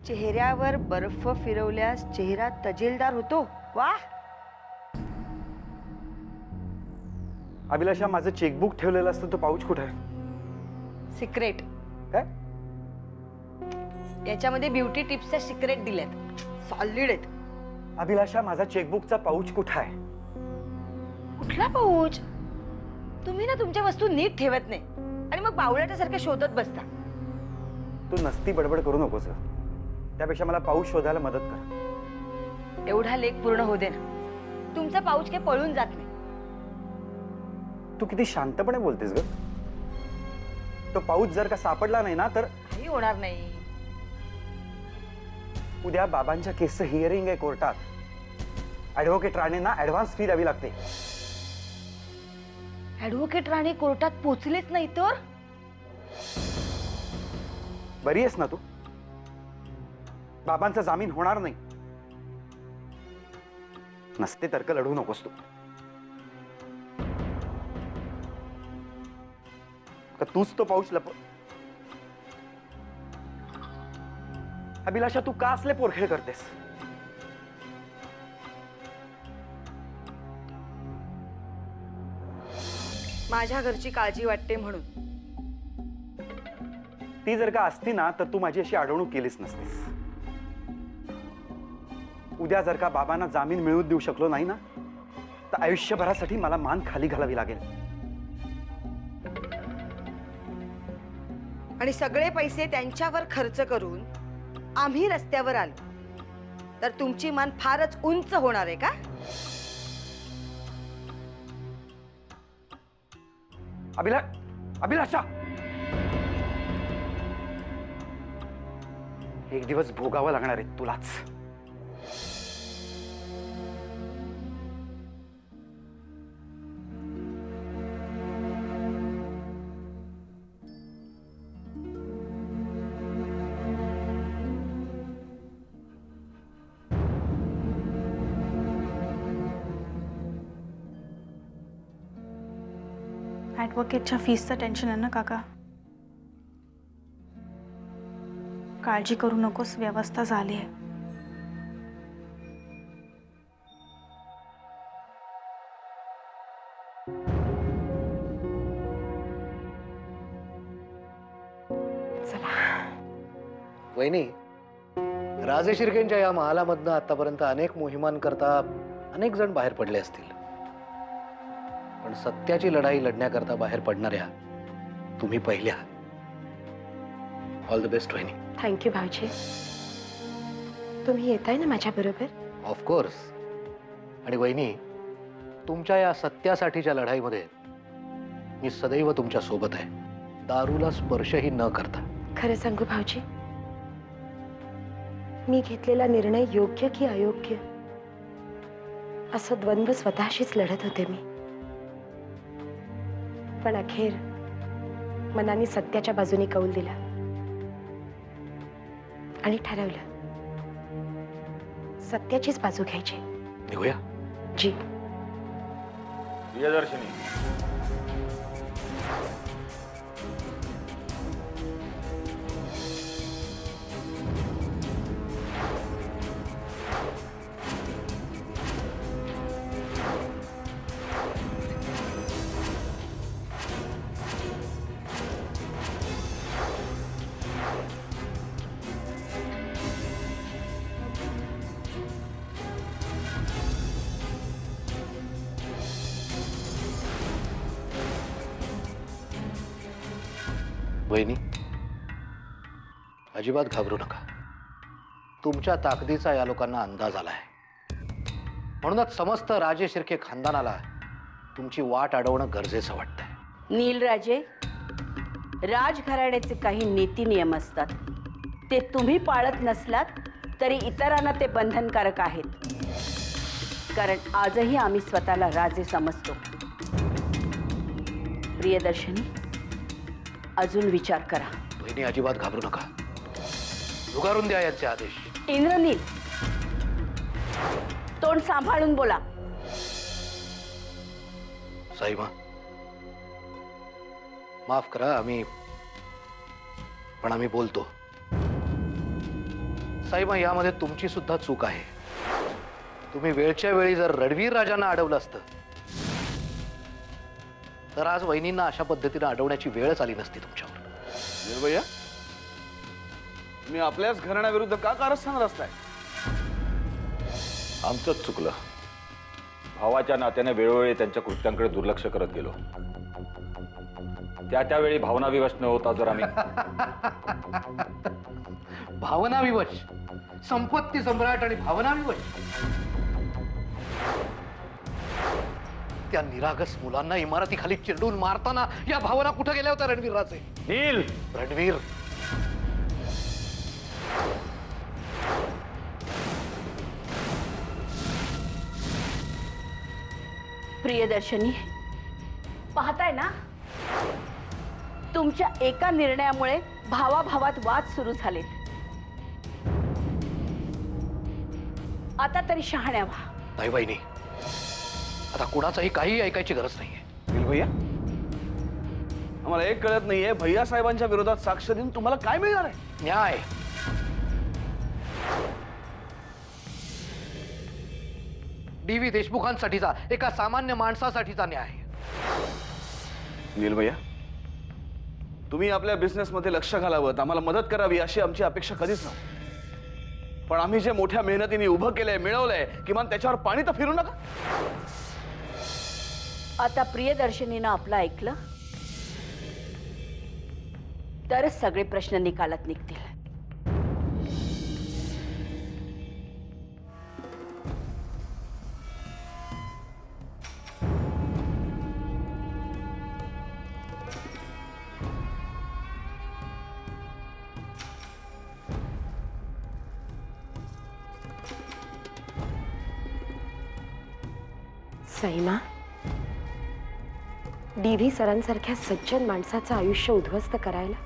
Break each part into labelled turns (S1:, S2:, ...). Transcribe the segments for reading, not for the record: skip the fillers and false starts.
S1: चेहऱ्यावर बर्फ फिरवल्यास चेहरा तजेलदार होतो. वाह.
S2: अभिलाषा, माझं चेकबुक ठेवलेलं असतं तो पाऊच कुठे आहे?
S1: सिक्रेट.
S2: काय?
S1: याच्यामध्ये ब्युटी टिप्सच्या सिक्रेट दिल्यात. सॉलिड आहेत.
S2: अभिलाषा, माझा चेकबुकचा पाऊच कुठे आहे?
S1: कुठला पाऊच? तुम्ही ना तुमच्या वस्तू नीट ठेवत नाही आणि मग बावळ्यासारखं शोधत बसता.
S2: तू नसती बडबड करू नकोस. त्यापेक्षा मला पाऊच शोधायला मदत कर.
S1: एवढा लेख पूर्ण होऊ दे ना. तुमचा पाऊच काही पळून जात नाही.
S2: तू किती शांतपणे बोलतेस ग. तो पाऊच जर का सापडला नाही ना तर
S1: काही होणार नाही.
S2: उद्या बाबांच्या केसचं हिअरिंग आहे कोर्टात. ऍडव्होकेट राणेंना ऍडव्हान्स फी द्यावी लागते.
S1: ऍडव्होकेट राणे कोर्टात पोचलेच नाही तर?
S2: बरी आहेस ना तू? बाबांचा जामीन होणार नाही. नसते तर्क लढू नकोस तू. का तूच तो पाऊच लप. अभिलाषा, तू का असले पोरखेळ करतेस?
S1: माझ्या घरची काळजी वाटते म्हणून.
S2: ती जर का असती ना तर तू माझी अशी अडवणूक केलीच नसतीस. उद्या जर का बाबांना जामीन मिळवून देऊ शकलो नाही ना तर आयुष्यभरासाठी मला मान खाली घालावी लागेल.
S1: आणि सगळे पैसे त्यांच्यावर खर्च करून आम्ही रस्त्यावर आलो तर तुमची मान फारच उंच होणार आहे का?
S2: अभिलाषा, एक दिवस भोगावं लागणार आहे तुलाच.
S3: ॲडव्होकेटच्या फीसचं टेन्शन आहे ना काका? काळजी करू नकोस, व्यवस्था झाली आहे.
S4: वहिनी, राजे शिर्केंच्या या महालामधनं आतापर्यंत अनेक मोहिमांकरता अनेक जण बाहेर पडले असतील, पण सत्याची लढाई लढण्याकरता बाहेर पडणाऱ्या तुम्ही पहिल्या. ऑल द बेस्ट वहिनी.
S5: थँक्यू भाऊजी. तुम्ही येताय ना माझ्या बरोबर?
S4: ऑफकोर्स. आणि वहिनी, तुमच्या या सत्यासाठीच्या लढाईमध्ये मी सदैव तुमच्या सोबत आहे, दारूला स्पर्शही न करता.
S5: खरं सांगू भाऊजी, मी घेतलेला निर्णय योग्य की अयोग्य असं द्वंद्व स्वतःशीच लढत होते मी. पण अखेर मनाने सत्याच्या बाजूने कौल दिला आणि ठरवलं सत्याचीच बाजू घ्यायची.
S4: निघूया.
S5: जी.
S6: प्रियदर्शनी,
S4: वहिनी, अजिबात घाबरू नका. तुमच्या ताकदीचा या लोकांना अंदाज आलाय. म्हणूनच समस्त राजे शिर्के खानदानाला तुमची वाट अडवणं गरजेचं वाटतंय.
S7: नीलराजे, राजघराण्याचे काही नीती नियम असतात, ते तुम्ही पाळत नसलात तरी इतरांना ते बंधनकारक आहेत. कारण आजही आम्ही स्वतःला राजे समजतो. प्रियदर्शनी, अजून विचार करा.
S4: बहिणी, अजिबात घाबरू नका. झुगारून द्या यांचे आदेश.
S7: इंद्रनील, तोंड सांभाळून बोला.
S4: साईमा, माफ करा, आम्ही बोलतो. साईबा, यामध्ये तुमची सुद्धा चूक आहे. तुम्ही वेळच्या वेळी जर रणवीर राजांना अडवलं असतं तर आज वहिनींना अशा पद्धतीने अडवण्याची वेळच आली नसती तुमच्यावर.
S6: निर्भया, मी आपल्याच घराण्याविरुद्ध का कारस्थान रचताय?
S8: आमचंच चुकलं. भावाच्या नात्याने वेळोवेळी त्यांच्या कृत्यांकडे दुर्लक्ष करत गेलो. त्यावेळी भावना विवश न होता जर आम्ही
S4: भावना विवश, संपत्ती सम्राट आणि भावना विवश. त्या निरागस मुलांना इमारतीखाली चिरडून मारताना या भावना कुठे गेल्या होत्या रणवीर राजे?
S8: नील,
S4: रणवीर,
S7: प्रियदर्शनी, पाहताय ना, तुमच्या एका निर्णयामुळे भावाभावात वाद सुरू झालेत. आता तरी शहाण्या व्हा.
S4: नाही वहिनी, आता कुणाचंही काही ऐकायची गरज नाहीये.
S6: निर्भया, आम्हाला एक कळत नाहीये, भैया साहेबांच्या विरोधात साक्ष देऊन तुम्हाला काय मिळणार आहे?
S4: न्याय. डी.व्ही. देशमुखांसाठीचा, एका सामान्य माणसासाठीचा न्याय.
S6: निर्भया, तुम्ही आपल्या बिझनेसमध्ये लक्ष घालावं, आम्हाला मदत करावी अशी आमची अपेक्षा कधीच नव्हती. पण आम्ही जे मोठ्या मेहनतीने उभं केलंय, मिळवलंय, किमान त्याच्यावर पाणी तर फिरू नका.
S7: आता प्रियदर्शनीनं आपलं ऐकलं तरच सगळे प्रश्न निकालात निघतील.
S5: सैमा, डी.व्ही. सरांसारख्या सज्जन माणसाचं आयुष्य उद्ध्वस्त करायला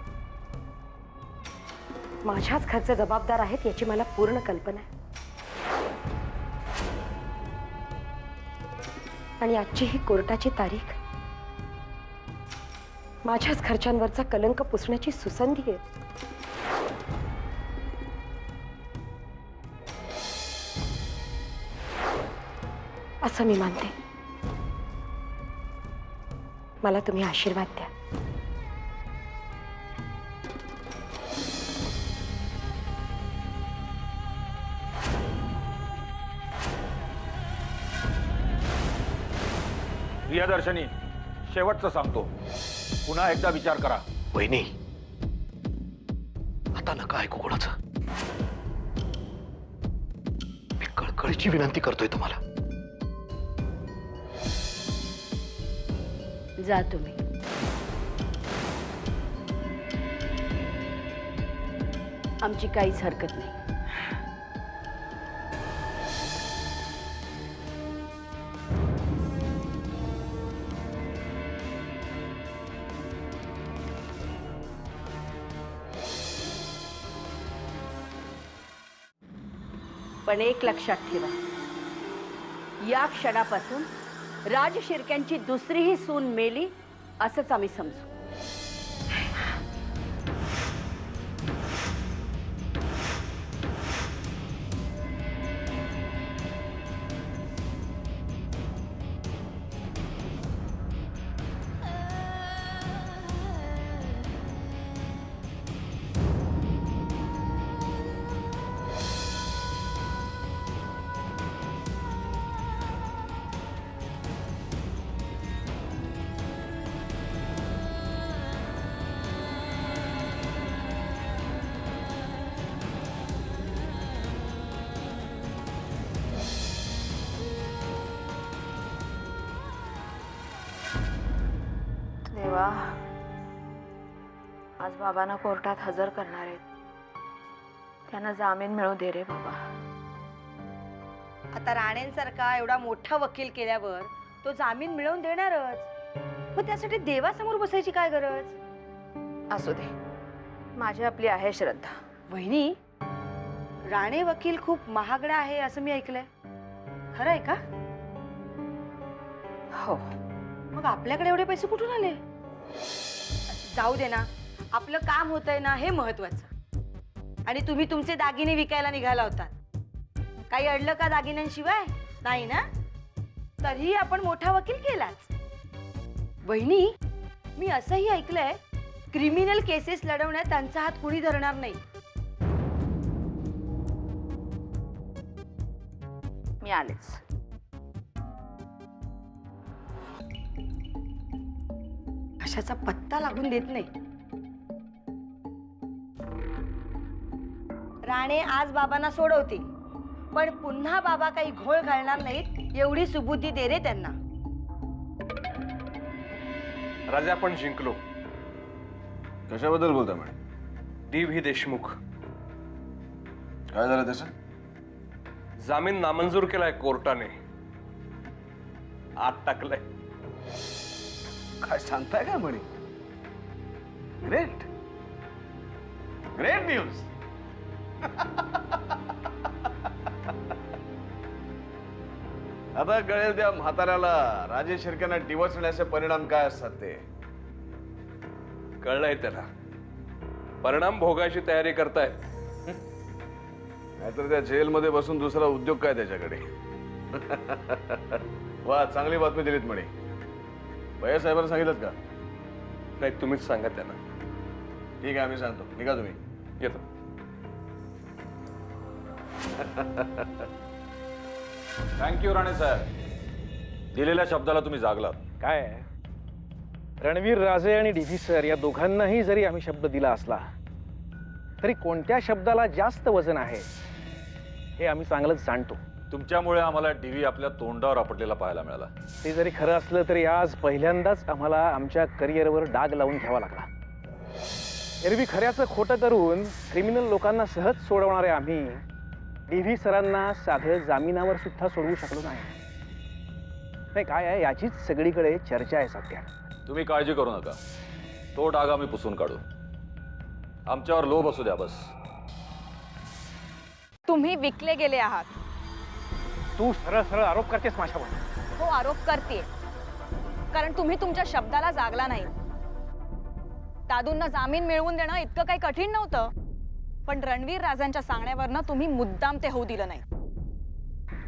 S5: माझ्याच घरचे जबाबदार आहेत याची मला पूर्ण कल्पना आहे. आणि आजची ही कोर्टाची तारीख माझ्याच घरच्यांवरचा कलंक पुसण्याची सुसंधी आहे. असं मी मानते. मला तुम्ही आशीर्वाद द्या.
S8: प्रियदर्शनी, शेवटचं सांगतो, पुन्हा एकदा विचार करा.
S4: वहिनी, आता नका ऐकू कोणाचं. मी कळकळीची विनंती करतोय तुम्हाला.
S7: जा तुम्ही. आमची काहीच हरकत नाही. पण एक लक्षात ठेवा, या क्षणापासून राज शिर्क्यांची दुसरीही सून मेली असंच आम्ही समजू.
S3: देवा, आज बाबांना कोर्टात हजर करणार आहेत. त्यांना जामीन मिळू दे रे बाबा.
S1: आता राणेंसारखा एवढा मोठा वकील केल्यावर तो जामीन मिळवून देणारच. मग त्यासाठी देवासमोर बसायची काय गरज?
S3: असू दे, माझी आपली आहे श्रद्धा.
S1: वहिनी, राणे वकील खूप महागडा आहे असं मी ऐकलंय. खरं आहे का?
S3: हो.
S1: मग आपल्याकडे एवढे पैसे कुठून आले? जाऊ दे ना, आपलं काम होतंय ना, हे महत्वाचं. आणि तुम्ही तुमचे दागिने विकायला निघाला होतात. काही अडलं का दागिन्यांशिवाय? नाही ना? तरीही आपण मोठा वकील केलाच. वहिनी, मी असंही ऐकलंय क्रिमिनल केसेस लढवण्यात त्यांचा हात कुणी धरणार नाही.
S3: मी आलेच.
S1: कशाचा पत्ता लागून देत नाही. राणे आज बाबांना सोडवतील, पण पुन्हा बाबा काही घोळ घालणार नाहीत एवढी सुबुद्धी दे रे त्यांना.
S9: राजे, आपण जिंकलो.
S6: कशाबद्दल बोलता मॅडम?
S9: डी.व्ही. देशमुख
S6: काय झालं त्याचं?
S9: जामीन नामंजूर केलाय कोर्टाने. आत टाकलाय.
S6: काय सांगताय का म्हणे? Great great news. आता कळेल त्या म्हाताऱ्याला राजेश शिर्केंना डिवोर्स मिळण्याचे परिणाम काय असतात ते.
S9: कळलंय त्याला. परिणाम भोगायची तयारी करतायत.
S6: नाहीतर त्या जेलमध्ये बसून दुसरा उद्योग काय त्याच्याकडे. वा, चांगली बातमी दिलीत म्हणे. भैया साहेबांना सांगितलं का?
S9: नाही, तुम्हीच सांगा त्यांना.
S6: ठीक आहे, आम्ही सांगतो. निघा तुम्ही.
S9: येतो.
S8: थँक्यू राणे साहेब, दिलेल्या शब्दाला तुम्ही जागलात.
S10: काय रणवीर राजे आणि डी.व्ही. सर या दोघांनाही जरी आम्ही शब्द दिला असला तरी कोणत्या शब्दाला जास्त वजन आहे हे आम्ही चांगलंच जाणतो.
S8: तुमच्यामुळे आम्हाला डी.व्ही. आपल्या तोंडावर आपटलेला पाहायला मिळाला.
S10: ते जरी खरं असलं तरी आज पहिल्यांदाच आम्हाला आमच्या करिअरवर डाग लावून घ्यावा लागला. एरवी खऱ्याचं खोटं करून क्रिमिनल लोकांना सहज सोडवणारे आम्ही डी.व्ही. सरांना साधं जामिनावर सुद्धा सोडवू शकलो नाही. काय आहे याचीच सगळीकडे चर्चा आहे सध्या.
S8: तुम्ही काळजी करू नका, तो डाग आम्ही पुसून काढू. आमच्यावर लोभ असू द्या बस.
S3: तुम्ही विकले गेले आहात.
S10: तू सरळ सरळ आरोप करतेस माझ्यावर.
S3: हो, आरोप करते. कारण तुम्ही तुमच्या शब्दाला जागला नाही. दादूंना जामीन मिळवून देणं इतकं काही कठीण नव्हतं, पण रणवीर राजांच्या सांगण्यावरनं तुम्ही मुद्दाम ते होऊ दिलं नाही.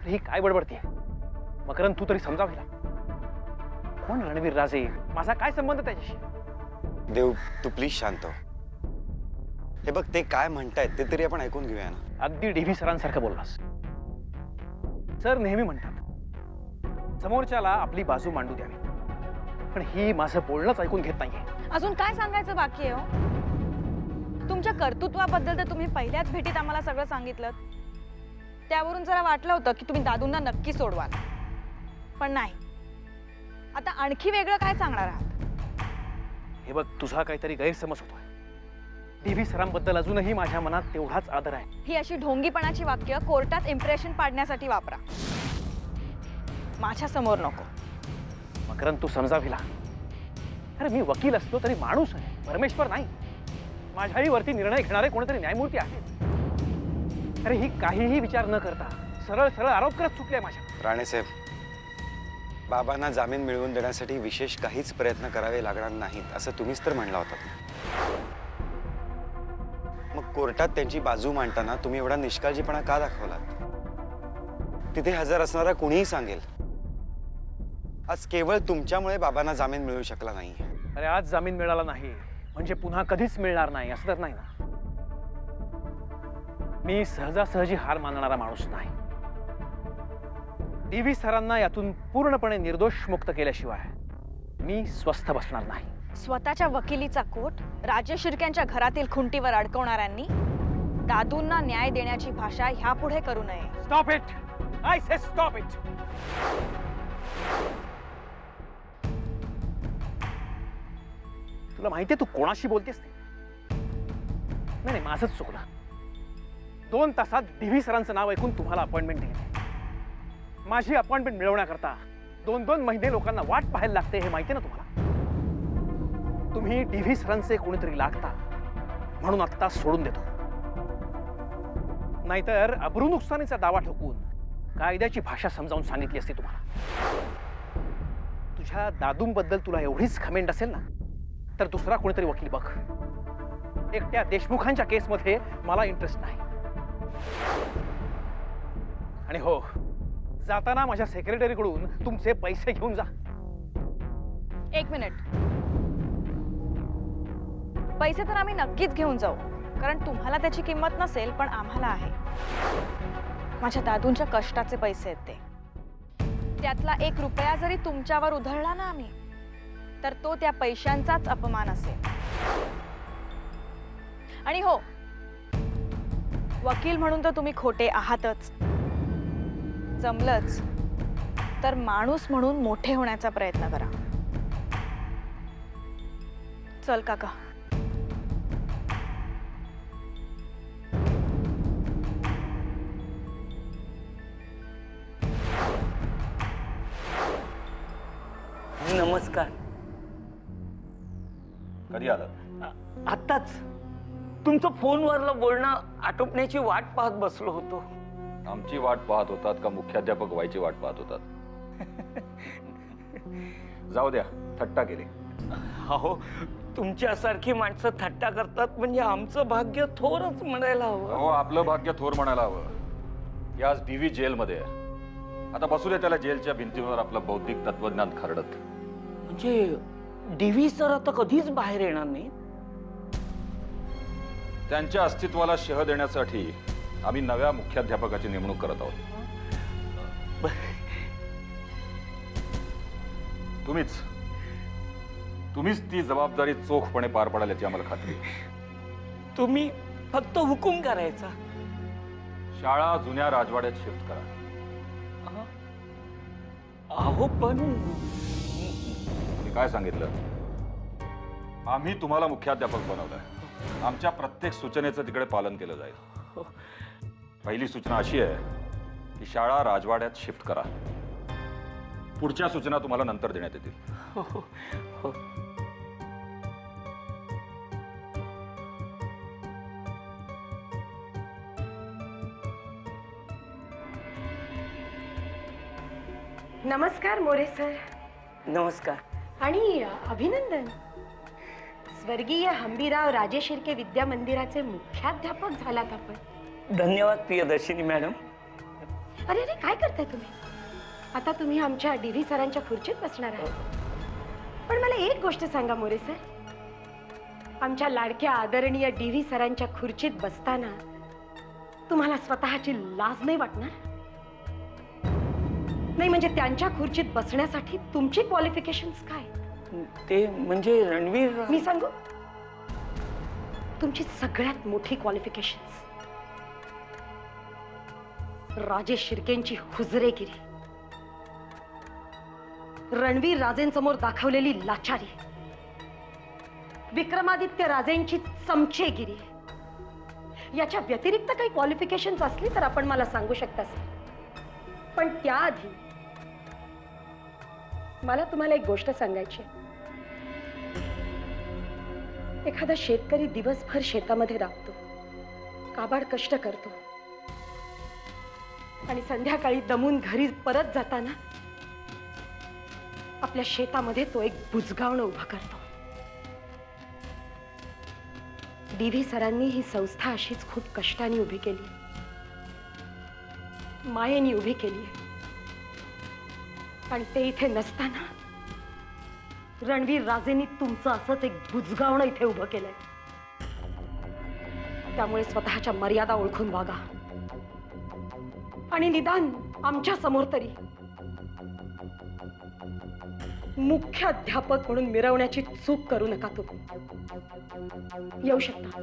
S10: ही काय बडबडते मकरंद? तू तरी समजाव हिला. कोण रणवीर राजे? माझा काय संबंध त्याच्याशी?
S2: देव, तू प्लीज शांत हो. हे बघ, ते काय म्हणतायत ते तरी आपण ऐकून घेऊया ना.
S10: अगदी डी.व्ही. सरांसारखं बोललास. सर नेहमी म्हणतात समोरच्याला आपली बाजू मांडू द्यावी, पण ही माझं बोलणंच ऐकून घेत नाहीये.
S3: अजून काय सांगायचं बाकी आहे हो? तुमच्या कर्तृत्वाबद्दल तर तुम्ही पहिल्याच भेटीत आम्हाला सगळं सांगितलं. त्यावरून जरा वाटलं होतं की तुम्ही दादूंना नक्की सोडवाल, पण नाही. आता आणखी वेगळं काय सांगणार आहात?
S10: हे बघ, तुझा काहीतरी गैरसमज होतोय. डी.व्ही. सरांबद्दल अजूनही माझ्या मनात तेवढाच आदर आहे.
S3: ही अशी ढोंगीपणाची वाक्य कोर्टात इम्प्रेशन पाडण्यासाठी वापरा, माझ्या समोर नको.
S10: मकरंद, तू समजाव हिला. अरे मी वकील असलो तरी माणूस आहे, परमेश्वर नाही. माझ्याही वरती निर्णय घेणारे कोणीतरी न्यायमूर्ती आहेत. अरे ही काहीही विचार न करता सरळ सरळ आरोप करत चुकले माझ्या.
S2: राणेसाहेब, बाबांना जामीन मिळवून देण्यासाठी विशेष काहीच प्रयत्न करावे लागणार नाहीत असं तुम्हीच तर म्हणला होता. मग कोर्टात त्यांची बाजू मांडताना तुम्ही एवढा निष्काळजीपणा का दाखवलात? तिथे हजर असणारा कुणीही सांगेल आज केवळ तुमच्यामुळे बाबांना जामीन मिळू शकला नाही.
S10: अरे आज जामीन मिळाला नाही म्हणजे पुन्हा कधीच मिळणार नाही असं तर नाही ना. मी सहजासहजी हार मानणारा माणूस नाही. डी.व्ही. सरांना यातून पूर्णपणे निर्दोष मुक्त केल्याशिवाय मी स्वस्थ बसणार नाही.
S3: स्वतःच्या वकिलीचा कोट राजेश शिर्क्यांच्या घरातील खुंटीवर अडकवणाऱ्यांनी दादूंना न्याय देण्याची भाषा ह्यापुढे करू नये.
S10: Stop it, I say stop it. तुला माहितीये तू कोणाशी बोलतेस ते? नाही, माझंच चुकलं. 2 तासात डी.व्ही. सरांचं नाव ऐकून तुम्हाला अपॉइंटमेंट दिली. माझी अपॉइंटमेंट मिळवण्याकरता 2-2 महिने लोकांना वाट पाहायला लागते हे माहिती ना तुम्हाला. तुम्ही डी.व्ही. सरांचे कोणीतरी लागता म्हणून आत्ता सोडून देतो, नाहीतर अब्रू नुकसानीचा दावा ठोकून कायद्याची भाषा समजावून सांगितली असती तुम्हाला. तुझ्या दादूंबद्दल तुला एवढीच खमेंड असेल ना तर दुसरा कोणीतरी वकील बघ. एकट्या देशमुखांच्या केसमध्ये मला इंटरेस्ट नाही. आणि हो, जाताना माझ्या सेक्रेटरीकडून तुमचे पैसे घेऊन जा.
S3: एक मिनिट. पैसे तर आम्ही नक्कीच घेऊन जाऊ, कारण तुम्हाला त्याची किंमत नसेल, पण आम्हाला आहे. माझ्या दादूंच्या कष्टाचे पैसे आहेत ते. त्यातला 1 रुपया जरी तुमच्यावर उधळला ना आम्ही, तर तो त्या पैशांचाच अपमान असेल. आणि हो, वकील म्हणून तर तुम्ही खोटे आहातच. जमलंच तर माणूस म्हणून मोठे होण्याचा प्रयत्न करा. चल काका.
S11: नमस्कार.
S8: कधी आलात?
S11: आताच तुमचं फोनवरलं बोलणं आटोपण्याची वाट पाहत बसलो होतो.
S8: आमची वाट पाहत होतात का मुख्याध्यापक व्हायची वाट पाहत होतात? जाऊ द्या, थट्टा केली.
S11: अहो, तुमच्यासारखी माणसं थट्टा करतात म्हणजे आमचं भाग्य थोरच म्हणायला हवं.
S8: हो, आपलं भाग्य थोर म्हणायला हवं. ही आज डीव्ही जेलमध्ये आहे. आता बसू दे त्याला जेलच्या भिंतीवर आपलं बौद्धिक तत्वज्ञान खरडत.
S11: म्हणजे डीव्ही सर आता कधीच बाहेर येणार नाही.
S8: त्यांच्या अस्तित्वाला शह देण्यासाठी आम्ही नव्या मुख्याध्यापकाची नेमणूक करत आहोत. तुम्हीच ती जबाबदारी चोखपणे पार पाडाल याची आम्हाला खात्री आहे.
S11: तुम्ही फक्त हुकूम करायचा.
S8: शाळा जुन्या राजवाड्यात शिफ्ट करा.
S11: अहो पण
S8: मी काय सांगितलं? आम्ही तुम्हाला मुख्याध्यापक बनवलंय. आमच्या प्रत्येक सूचनेचं तिकडे पालन केलं जाईल. पहिली सूचना अशी आहे की शाळा राजवाड्यात शिफ्ट करा. पुढच्या सूचना तुम्हाला नंतर देण्यात येतील.
S5: नमस्कार मोरे सर.
S11: नमस्कार.
S5: आणि अभिनंदन. स्वर्गीय हंबीराव राजे शिर्के विद्या मंदिराचे मुख्याध्यापक झालात आपण.
S11: धन्यवाद प्रियदर्शिनी मॅडम.
S5: अरे अरे, काय करताय तुम्ही? आता तुम्ही आमच्या डीव्ही सरांच्या खुर्चीत बसणार आहात. पण मला एक गोष्ट सांगा मोरे सर, आमच्या लाडक्या आदरणीय डीव्ही सरांच्या खुर्चीत बसताना तुम्हाला स्वतःची लाज नाही वाटणार? नाही म्हणजे त्यांच्या खुर्चीत बसण्यासाठी तुमची क्वालिफिकेशन्स काय?
S11: ते म्हणजे रणवीर.
S5: मी सांगू, तुमची सगळ्यात मोठी क्वालिफिकेशन्स राजे शिर्केंची हुजरेगिरी, रणवीर राजेंसमोर दाखवलेली लाचारी, विक्रमादित्य राजेंची चमचेगिरी. याच्या व्यतिरिक्त काही क्वालिफिकेशन्स असली तर आपण मला सांगू शकता सर. पण त्याआधी मला तुम्हाला एक गोष्ट सांगायची आहे. एखादा शेतकरी दिवसभर शेतामध्ये राबतो, काबाड कष्ट करतो आणि संध्याकाळी दमून घरी परत जाताना आपल्या शेतामध्ये तो एक बुजगावणं उभं करतो. डीव्ही सरांनी ही संस्था अशीच खूप कष्टाने उभी केली, मायेने उभी केली. आणि ते इथे नसताना रणवीर राजेंनी तुमचं असंच एक बुजगावणं इथे उभं केलंय. त्यामुळे स्वतःच्या मर्यादा ओळखून वागा आणि निदान आमच्या समोर तरी मुख्याध्यापक म्हणून मिरवण्याची चूक करू नका तुम्ही. येऊ शकता.